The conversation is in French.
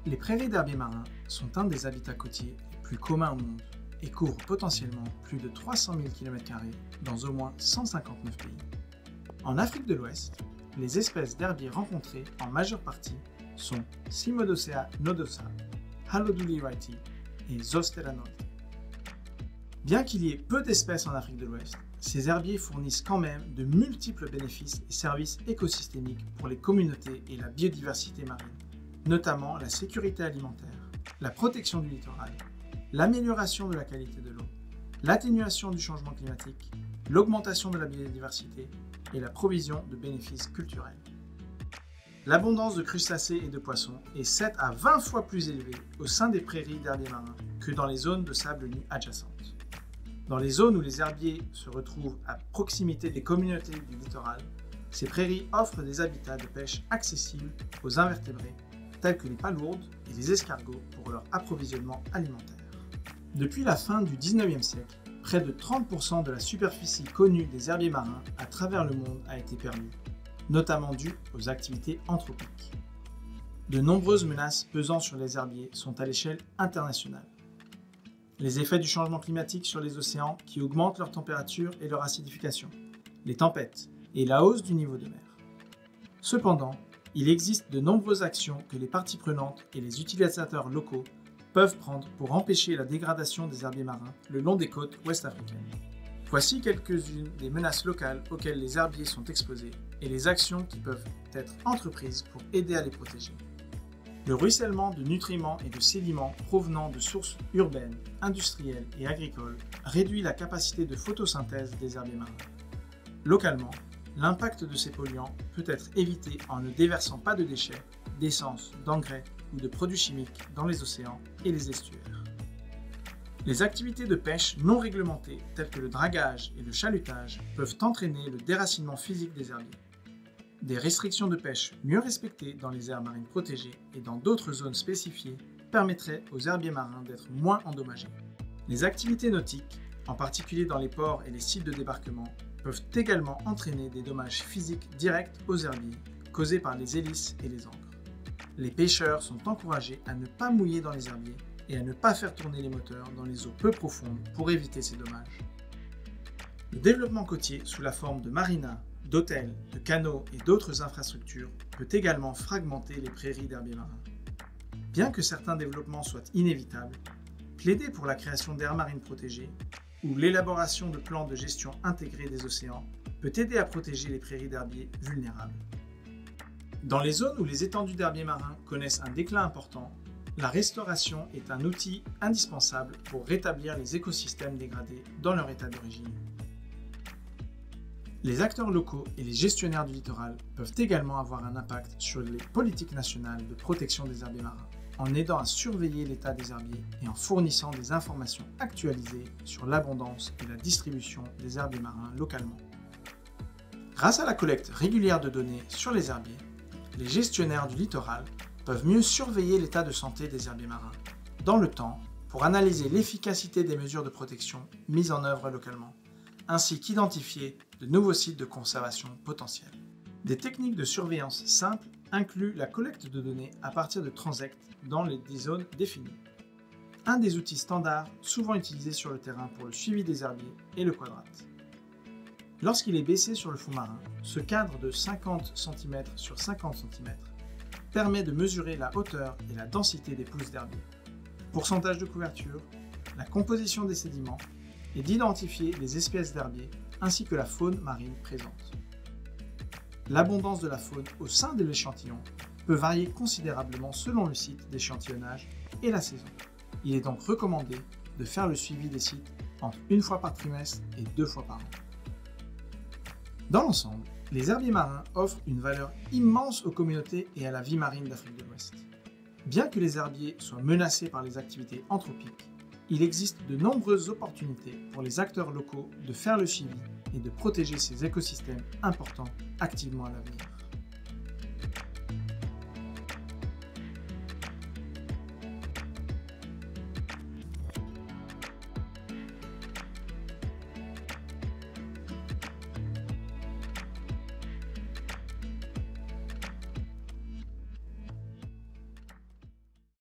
Les prairies d'herbiers marins sont un des habitats côtiers les plus communs au monde et couvrent potentiellement plus de 300 000 km² dans au moins 159 pays. En Afrique de l'Ouest, les espèces d'herbiers rencontrées en majeure partie sont Cimodocea nodosa, Haloduli wrighti et Zostera nordi. Bien qu'il y ait peu d'espèces en Afrique de l'Ouest, ces herbiers fournissent quand même de multiples bénéfices et services écosystémiques pour les communautés et la biodiversité marine, notamment la sécurité alimentaire, la protection du littoral, l'amélioration de la qualité de l'eau, l'atténuation du changement climatique, l'augmentation de la biodiversité et la provision de bénéfices culturels. L'abondance de crustacés et de poissons est 7 à 20 fois plus élevée au sein des prairies d'herbiers marins que dans les zones de sable nu adjacentes. Dans les zones où les herbiers se retrouvent à proximité des communautés du littoral, ces prairies offrent des habitats de pêche accessibles aux invertébrés tels que les palourdes et les escargots pour leur approvisionnement alimentaire. Depuis la fin du 19e siècle, près de 30% de la superficie connue des herbiers marins à travers le monde a été perdue, notamment due aux activités anthropiques. De nombreuses menaces pesant sur les herbiers sont à l'échelle internationale. Les effets du changement climatique sur les océans qui augmentent leur température et leur acidification, les tempêtes et la hausse du niveau de mer. Cependant, il existe de nombreuses actions que les parties prenantes et les utilisateurs locaux peuvent prendre pour empêcher la dégradation des herbiers marins le long des côtes ouest-africaines. Voici quelques-unes des menaces locales auxquelles les herbiers sont exposés et les actions qui peuvent être entreprises pour aider à les protéger. Le ruissellement de nutriments et de sédiments provenant de sources urbaines, industrielles et agricoles réduit la capacité de photosynthèse des herbiers marins. Localement, l'impact de ces polluants peut être évité en ne déversant pas de déchets, d'essence, d'engrais ou de produits chimiques dans les océans et les estuaires. Les activités de pêche non réglementées telles que le dragage et le chalutage peuvent entraîner le déracinement physique des herbiers. Des restrictions de pêche mieux respectées dans les aires marines protégées et dans d'autres zones spécifiées permettraient aux herbiers marins d'être moins endommagés. Les activités nautiques, en particulier dans les ports et les sites de débarquement, peuvent également entraîner des dommages physiques directs aux herbiers, causés par les hélices et les ancres. Les pêcheurs sont encouragés à ne pas mouiller dans les herbiers et à ne pas faire tourner les moteurs dans les eaux peu profondes pour éviter ces dommages. Le développement côtier sous la forme de marinas, d'hôtels, de canaux et d'autres infrastructures peut également fragmenter les prairies d'herbiers marins. Bien que certains développements soient inévitables, plaider pour la création d'aires marines protégées ou l'élaboration de plans de gestion intégrés des océans peut aider à protéger les prairies d'herbiers vulnérables. Dans les zones où les étendues d'herbiers marins connaissent un déclin important, la restauration est un outil indispensable pour rétablir les écosystèmes dégradés dans leur état d'origine. Les acteurs locaux et les gestionnaires du littoral peuvent également avoir un impact sur les politiques nationales de protection des herbiers marins, en aidant à surveiller l'état des herbiers et en fournissant des informations actualisées sur l'abondance et la distribution des herbiers marins localement. Grâce à la collecte régulière de données sur les herbiers, les gestionnaires du littoral peuvent mieux surveiller l'état de santé des herbiers marins dans le temps pour analyser l'efficacité des mesures de protection mises en œuvre localement, ainsi qu'identifier de nouveaux sites de conservation potentiels. Des techniques de surveillance simples incluent la collecte de données à partir de transects dans des zones définies. Un des outils standards souvent utilisés sur le terrain pour le suivi des herbiers est le quadrate. Lorsqu'il est baissé sur le fond marin, ce cadre de 50 cm sur 50 cm permet de mesurer la hauteur et la densité des pousses d'herbier, le pourcentage de couverture, la composition des sédiments et d'identifier les espèces d'herbiers ainsi que la faune marine présente. L'abondance de la faune au sein de l'échantillon peut varier considérablement selon le site d'échantillonnage et la saison. Il est donc recommandé de faire le suivi des sites entre 1 fois par trimestre et 2 fois par an. Dans l'ensemble, les herbiers marins offrent une valeur immense aux communautés et à la vie marine d'Afrique de l'Ouest. Bien que les herbiers soient menacés par les activités anthropiques, il existe de nombreuses opportunités pour les acteurs locaux de faire le suivi et de protéger ces écosystèmes importants activement à l'avenir.